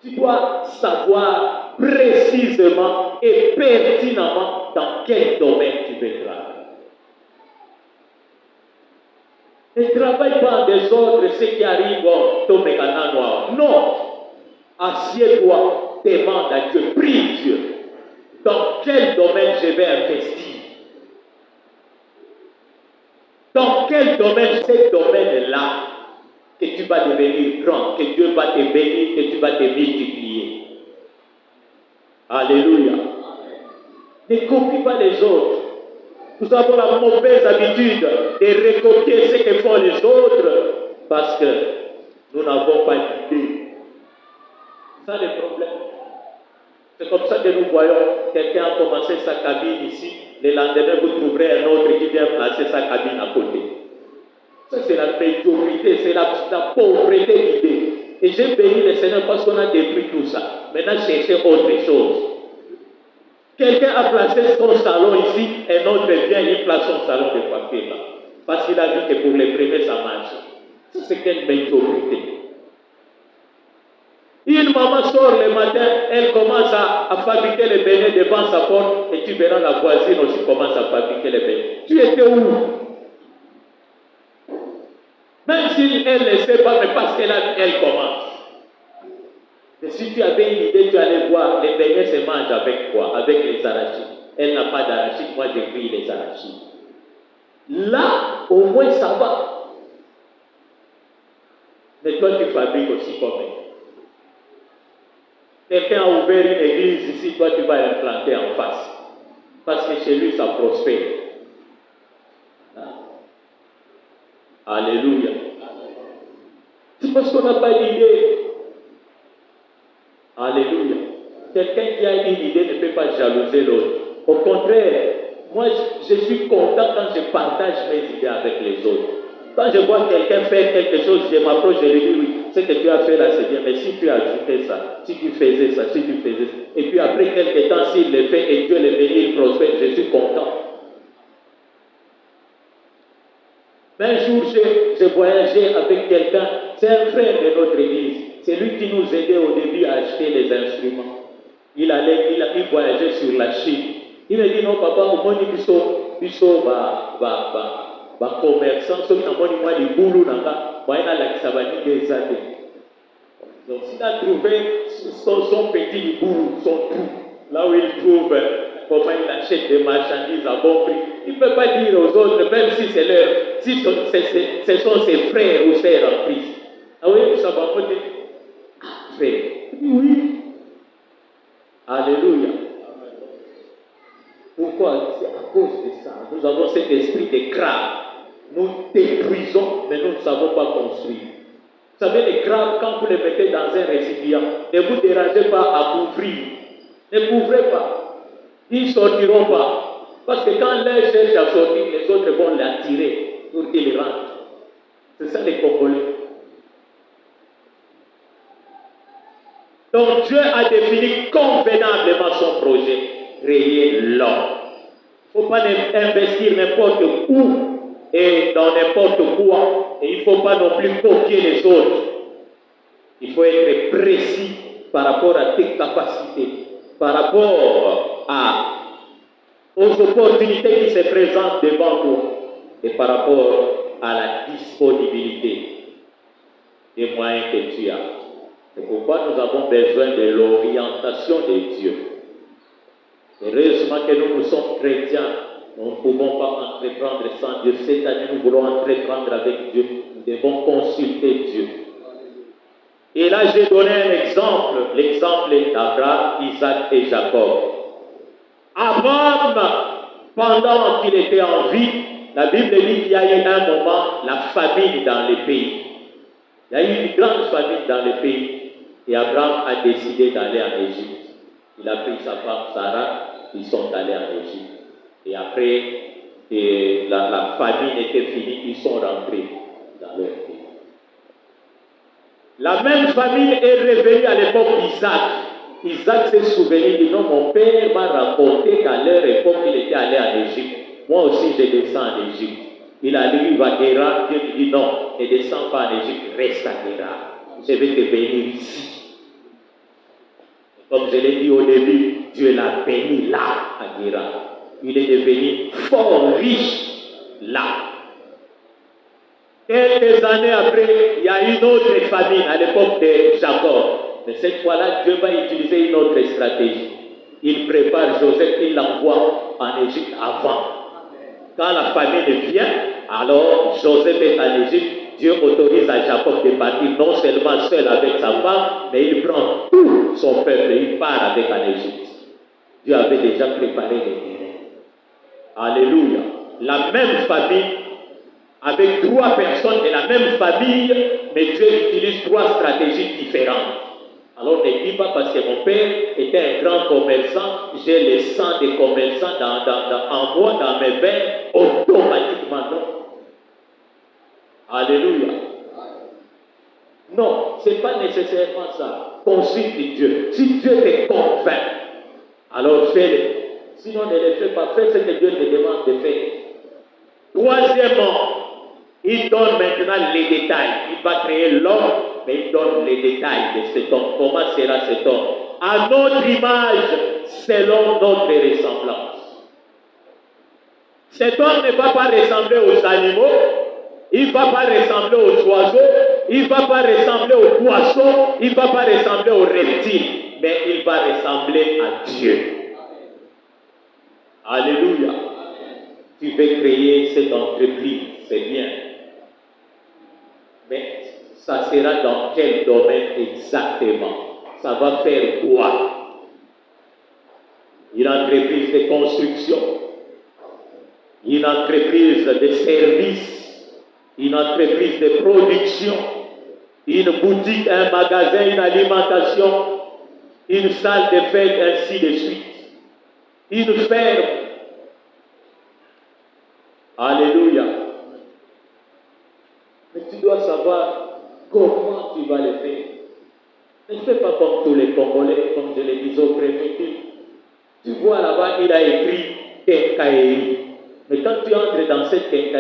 D: Tu dois savoir précisément et pertinemment dans quel domaine tu veux travailler. Ne travaille pas en désordre ce qui arrive au Tomekana noir. Non. Assieds-toi, demande à Dieu, prie Dieu. Dans quel domaine je vais investir? Dans quel domaine, ce domaine-là, que tu vas devenir grand, que Dieu va te bénir, que tu vas te multiplier. Alléluia. Ne copie pas les autres. Nous avons la mauvaise habitude de recopier ce que font les autres parce que nous n'avons pas d'idée. C'est ça le problème. C'est comme ça que nous voyons quelqu'un a commencé sa cabine ici, le lendemain vous trouverez un autre qui vient placer sa cabine à côté. Ça c'est la médiocrité, c'est la pauvreté d'idées. Et j'ai béni le Seigneur parce qu'on a détruit tout ça. Maintenant cherchez autre chose. Quelqu'un a placé son salon ici, un autre vient, il place son salon de coiffure là. Parce qu'il a vu que pour les premiers ça marche. Ça c'est quelle médiocrité. Une maman sort le matin, elle commence à fabriquer les beignets devant sa porte et tu verras la voisine aussi commence à fabriquer les beignets. Tu étais où? Même si elle ne sait pas, mais parce qu'elle commence. Et si tu avais une idée, tu allais voir, les beignets se mangent avec quoi? Avec les arachides. Elle n'a pas d'arachides, moi j'ai pris les arachides. Là, au moins ça va. Mais toi tu fabriques aussi comme elle. Quelqu'un a ouvert une église ici, toi tu vas l'implanter en face. Parce que chez lui ça prospère. Alléluia. C'est parce qu'on n'a pas d'idée. Alléluia. Quelqu'un qui a une idée ne peut pas jalouser l'autre. Au contraire, moi je suis content quand je partage mes idées avec les autres. Quand je vois quelqu'un faire quelque chose, je m'approche, je lui dis oui, ce que tu as fait là c'est bien, mais si tu ajoutais ça, si tu faisais ça, si tu faisais ça, et puis après quelques temps, s'il le fait et Dieu le bénit, il prospère, je suis content. Mais un jour, j'ai voyagé avec quelqu'un, c'est un frère de notre église, c'est lui qui nous aidait au début à acheter les instruments. Il voyageait sur la Chine. Il me dit non papa, au moins commerçant, ceux qui ont moi du boulot là-bas, des années. Donc s'il a trouvé son petit boulot, son trou, là où il trouve comment il achète des marchandises à bon prix, il ne peut pas dire aux autres, même si c'est leur, si ce sont ses frères ou sœurs en Christ. Ah oui, ça va pas dire, frère. Oui. Alléluia. Pourquoi? C'est à cause de ça. nous avons cet esprit de crabe. Nous détruisons, mais nous ne savons pas construire. Vous savez, les crabes, quand vous les mettez dans un récipient, ne vous dérangez pas à couvrir. Ne couvrez pas. Ils ne sortiront pas. Parce que quand l'un cherche à sortir, les autres vont l'attirer pour qu'il rentre. C'est ça les Congolais. Donc Dieu a défini convenablement son projet, créer l'homme. Il ne faut pas investir n'importe où et dans n'importe quoi. Et il ne faut pas non plus copier les autres. Il faut être précis par rapport à tes capacités, par rapport aux opportunités qui se présentent devant toi et par rapport à la disponibilité des moyens que tu as. C'est pourquoi nous avons besoin de l'orientation de Dieu. Heureusement que nous sommes chrétiens, nous ne pouvons pas entreprendre sans Dieu. Cette année, nous voulons entreprendre avec Dieu. Nous devons consulter Dieu. Et là, j'ai donné un exemple, l'exemple d'Abraham, Isaac et Jacob. Abraham, pendant qu'il était en vie, la Bible dit qu'il y a eu un moment, la famine dans les pays. Il y a eu une grande famine dans les pays. Et Abraham a décidé d'aller en Égypte. Il a pris sa femme Sarah, ils sont allés en Égypte. Et après, la famine était finie, ils sont rentrés dans leur pays. La même famine est revenue à l'époque d'Isaac. Isaac s'est souvenu, dit non, mon père m'a raconté qu'à leur époque, il était allé en Égypte. Moi aussi, je descends en Égypte. Il a dit, il va à Guéra. Dieu lui dit non, ne descends pas en Égypte, reste à Guéra. Je vais te bénir ici. Comme je l'ai dit au début, Dieu l'a béni là, à Guéra. Il est devenu fort riche là. Quelques années après, il y a une autre famine à l'époque de Jacob. Mais cette fois-là, Dieu va utiliser une autre stratégie. Il prépare Joseph, il l'envoie en Égypte avant. Quand la famine vient, alors Joseph est en Égypte. Dieu autorise à Jacob de partir non seulement seul avec sa femme, mais il prend tout son peuple et il part avec en Égypte. Dieu avait déjà préparé les terrains. Alléluia. La même famille, avec 3 personnes de la même famille, mais Dieu utilise 3 stratégies différentes. Alors ne dis pas parce que mon père était un grand commerçant, j'ai le sang des commerçants en moi, dans mes veines, automatiquement non. Alléluia. Non, ce n'est pas nécessairement ça. Consulte Dieu. Si Dieu te convainc, alors fais-le. Sinon, ne le fais pas. Fais ce que Dieu te demande de faire. Troisièmement, il donne maintenant les détails. Il va créer l'homme, mais il donne les détails de cet homme. Comment sera cet homme? À notre image, selon notre ressemblance. Cet homme ne va pas ressembler aux animaux. Il ne va pas ressembler aux oiseaux, il ne va pas ressembler aux poissons, il ne va pas ressembler aux reptiles, mais il va ressembler à Dieu. Alléluia. Tu veux créer cette entreprise, c'est bien. Mais ça sera dans quel domaine exactement? Ça va faire quoi? Une entreprise de construction, une entreprise de service, une entreprise de production, une boutique, un magasin, une alimentation, une salle de fête, ainsi de suite. Une ferme. Alléluia. Mais tu dois savoir comment tu vas le faire. Ne fais pas comme tous les Congolais, comme je le disais au premier. Tu vois là-bas, il a écrit quincaillerie. Mais quand tu entres dans cette quincaillerie,